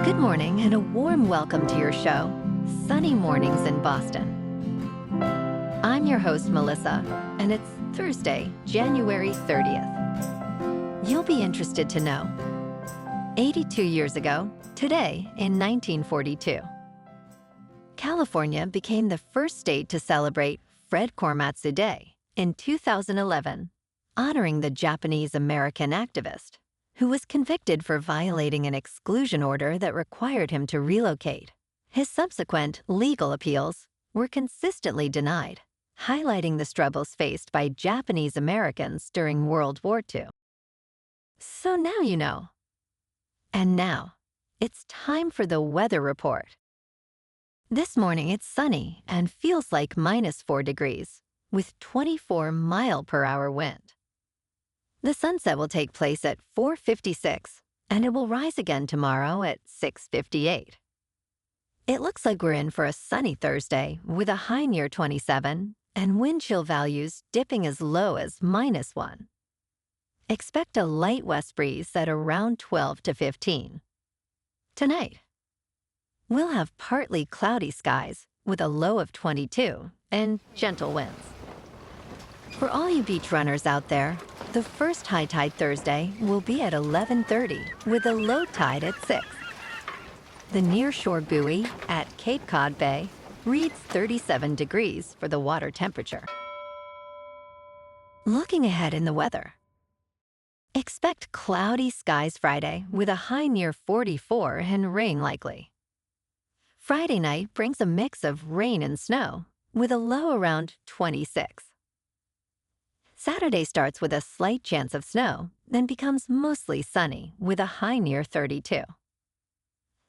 Good morning and a warm welcome to your show, Sunny Mornings in Boston. I'm your host, Melissa, and it's Thursday, January 30th. You'll be interested to know, 82 years ago, today in 1942, California became the first state to celebrate Fred Korematsu Day in 2011, honoring the Japanese-American activist who was convicted for violating an exclusion order that required him to relocate. His subsequent legal appeals were consistently denied, highlighting the struggles faced by Japanese Americans during World War II. So now you know. And now, it's time for the weather report. This morning it's sunny and feels like -4 degrees, with 24-mile-per-hour wind. The sunset will take place at 4:56, and it will rise again tomorrow at 6:58. It looks like we're in for a sunny Thursday with a high near 27 and wind chill values dipping as low as -1. Expect a light west breeze at around 12 to 15. Tonight, we'll have partly cloudy skies with a low of 22 and gentle winds. For all you beach runners out there, the first high tide Thursday will be at 11:30 with a low tide at 6. The nearshore buoy at Cape Cod Bay reads 37 degrees for the water temperature. Looking ahead in the weather, expect cloudy skies Friday with a high near 44 and rain likely. Friday night brings a mix of rain and snow with a low around 26. Saturday starts with a slight chance of snow, then becomes mostly sunny with a high near 32.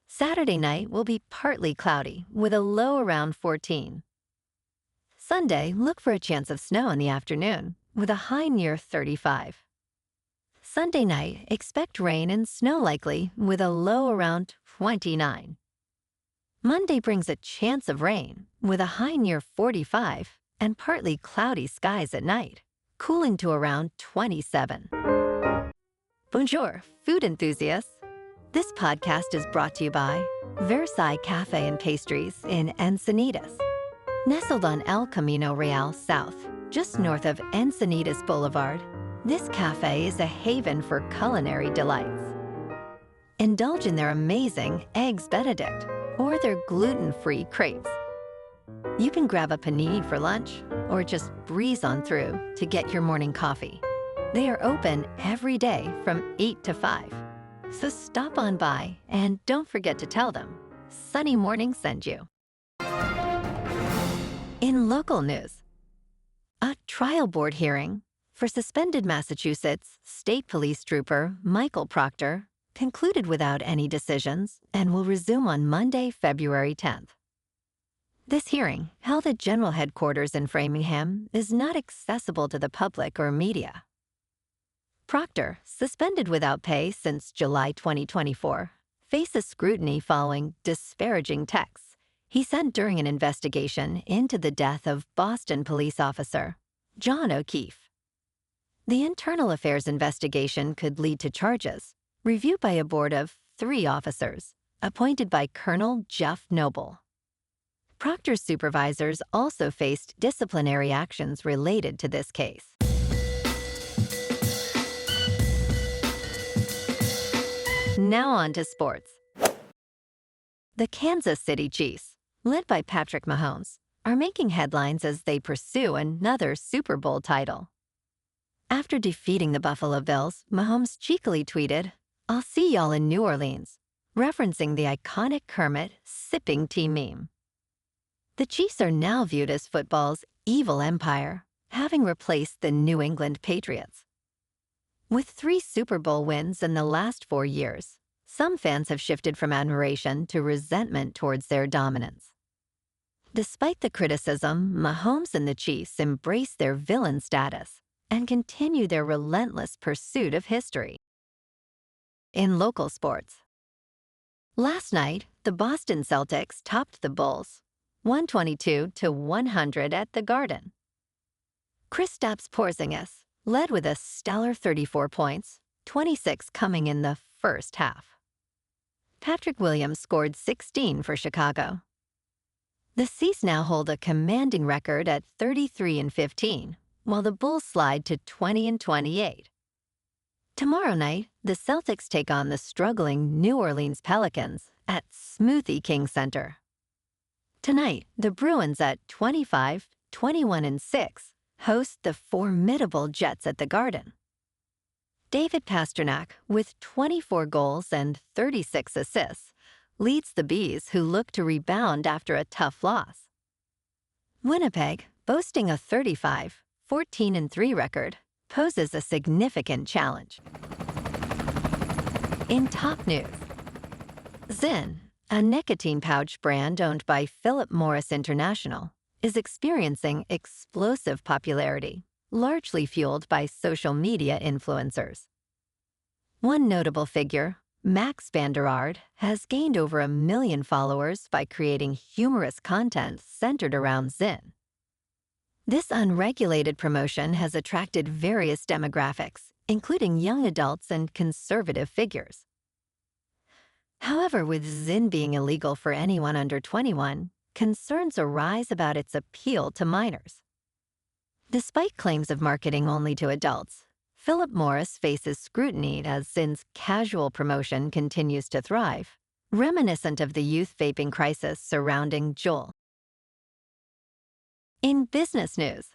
Saturday night will be partly cloudy with a low around 14. Sunday, look for a chance of snow in the afternoon with a high near 35. Sunday night, expect rain and snow likely with a low around 29. Monday brings a chance of rain with a high near 45 and partly cloudy skies at night, cooling to around 27. Bonjour, food enthusiasts. This podcast is brought to you by Versailles Cafe and Pastries in Encinitas. Nestled on El Camino Real South, just north of Encinitas Boulevard, this cafe is a haven for culinary delights. Indulge in their amazing Eggs Benedict or their gluten-free crepes. You can grab a panini for lunch or just breeze on through to get your morning coffee. They are open every day from 8 to 5. So stop on by and don't forget to tell them Sunny Morning sent you. In local news, a trial board hearing for suspended Massachusetts State Police Trooper Michael Proctor concluded without any decisions and will resume on Monday, February 10th. This hearing, held at General Headquarters in Framingham, is not accessible to the public or media. Proctor, suspended without pay since July 2024, faces scrutiny following disparaging texts he sent during an investigation into the death of Boston police officer John O'Keefe. The internal affairs investigation could lead to charges, reviewed by a board of 3 officers, appointed by Colonel Jeff Noble. Proctor's supervisors also faced disciplinary actions related to this case. Now on to sports. The Kansas City Chiefs, led by Patrick Mahomes, are making headlines as they pursue another Super Bowl title. After defeating the Buffalo Bills, Mahomes cheekily tweeted, "I'll see y'all in New Orleans," referencing the iconic Kermit sipping tea meme. The Chiefs are now viewed as football's evil empire, having replaced the New England Patriots. With 3 Super Bowl wins in the last 4 years, some fans have shifted from admiration to resentment towards their dominance. Despite the criticism, Mahomes and the Chiefs embrace their villain status and continue their relentless pursuit of history. In local sports, last night, the Boston Celtics topped the Bulls 122-100 at the Garden. Kristaps Porzingis led with a stellar 34 points, 26 coming in the first half. Patrick Williams scored 16 for Chicago. The Seas now hold a commanding record at 33-15, while the Bulls slide to 20-28. Tomorrow night, the Celtics take on the struggling New Orleans Pelicans at Smoothie King Center. Tonight, the Bruins at 25-21-6 host the formidable Jets at the Garden. David Pastrnak, with 24 goals and 36 assists, leads the Bees, who look to rebound after a tough loss. Winnipeg, boasting a 35-14-3 record, poses a significant challenge. In top news, Zyn, a nicotine pouch brand owned by Philip Morris International, is experiencing explosive popularity, largely fueled by social media influencers. One notable figure, Max Vanderard, has gained over 1 million followers by creating humorous content centered around Zyn. This unregulated promotion has attracted various demographics, including young adults and conservative figures. However, with Zyn being illegal for anyone under 21, concerns arise about its appeal to minors. Despite claims of marketing only to adults, Philip Morris faces scrutiny as Zyn's casual promotion continues to thrive, reminiscent of the youth vaping crisis surrounding Juul. In business news,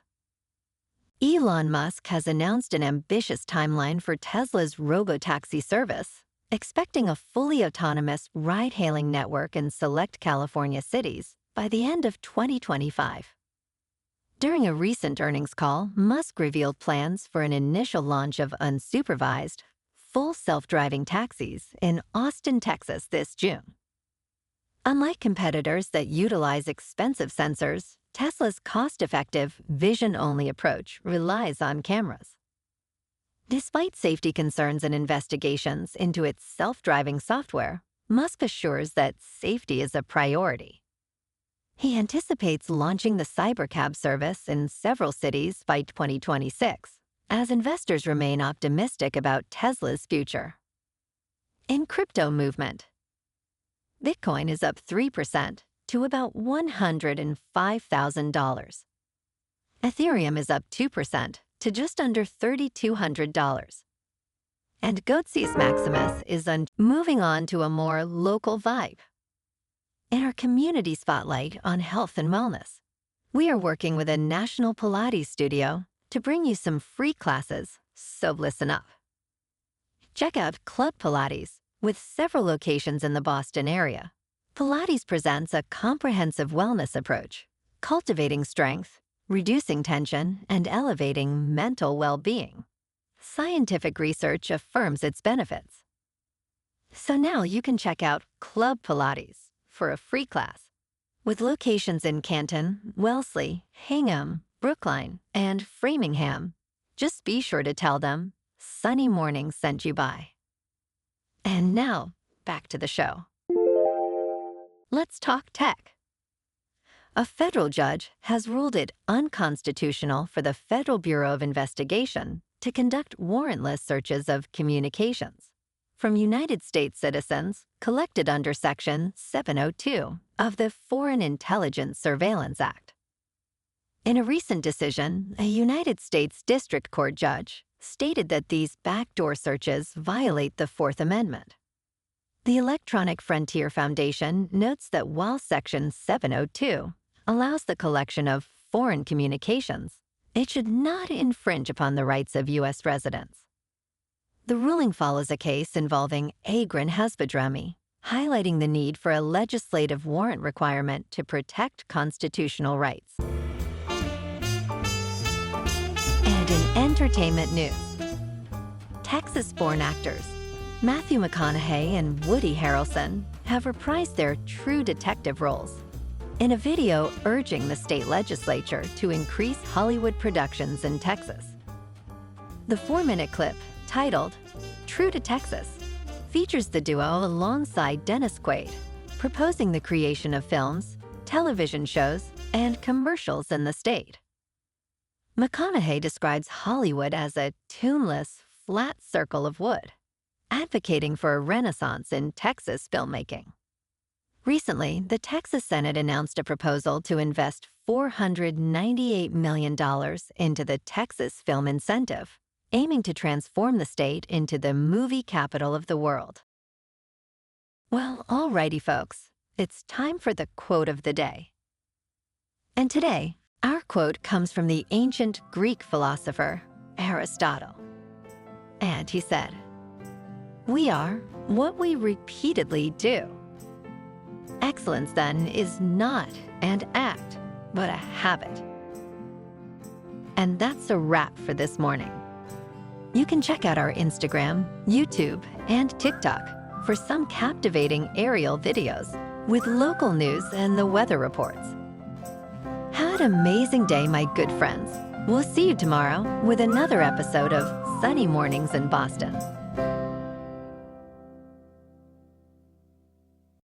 Elon Musk has announced an ambitious timeline for Tesla's Robotaxi service, expecting a fully autonomous ride-hailing network in select California cities by the end of 2025. During a recent earnings call, Musk revealed plans for an initial launch of unsupervised, full self-driving taxis in Austin, Texas this June. Unlike competitors that utilize expensive sensors, Tesla's cost-effective, vision-only approach relies on cameras. Despite safety concerns and investigations into its self-driving software, Musk assures that safety is a priority. He anticipates launching the Cybercab service in several cities by 2026, as investors remain optimistic about Tesla's future. In crypto movement, Bitcoin is up 3% to about $105,000. Ethereum is up 2% to just under $3,200. And Goatse's Maximus is moving on to a more local vibe. In our community spotlight on health and wellness, we are working with a national Pilates studio to bring you some free classes, so listen up. Check out Club Pilates, with several locations in the Boston area. Pilates presents a comprehensive wellness approach, cultivating strength, reducing tension, and elevating mental well-being. Scientific research affirms its benefits. So now you can check out Club Pilates for a free class. With locations in Canton, Wellesley, Hingham, Brookline, and Framingham, just be sure to tell them Sunny Morning sent you by. And now, back to the show. Let's talk tech. A federal judge has ruled it unconstitutional for the Federal Bureau of Investigation to conduct warrantless searches of communications from United States citizens collected under Section 702 of the Foreign Intelligence Surveillance Act. In a recent decision, a United States District Court judge stated that these backdoor searches violate the Fourth Amendment. The Electronic Frontier Foundation notes that while Section 702 allows the collection of foreign communications, it should not infringe upon the rights of U.S. residents. The ruling follows a case involving Agron Hasbadrami, highlighting the need for a legislative warrant requirement to protect constitutional rights. And in entertainment news, Texas-born actors Matthew McConaughey and Woody Harrelson have reprised their True Detective roles in a video urging the state legislature to increase Hollywood productions in Texas. The 4-minute clip, titled True to Texas, features the duo alongside Dennis Quaid, proposing the creation of films, television shows, and commercials in the state. McConaughey describes Hollywood as a tuneless, flat circle of wood, advocating for a renaissance in Texas filmmaking. Recently, the Texas Senate announced a proposal to invest $498 million into the Texas Film Incentive, aiming to transform the state into the movie capital of the world. Well, alrighty, folks, it's time for the quote of the day. And today, our quote comes from the ancient Greek philosopher Aristotle. And he said, "We are what we repeatedly do." Excellence, then, is not an act, but a habit. And that's a wrap for this morning. You can check out our Instagram, YouTube, and TikTok for some captivating aerial videos with local news and the weather reports. Have an amazing day, my good friends. We'll see you tomorrow with another episode of Sunny Mornings in Boston.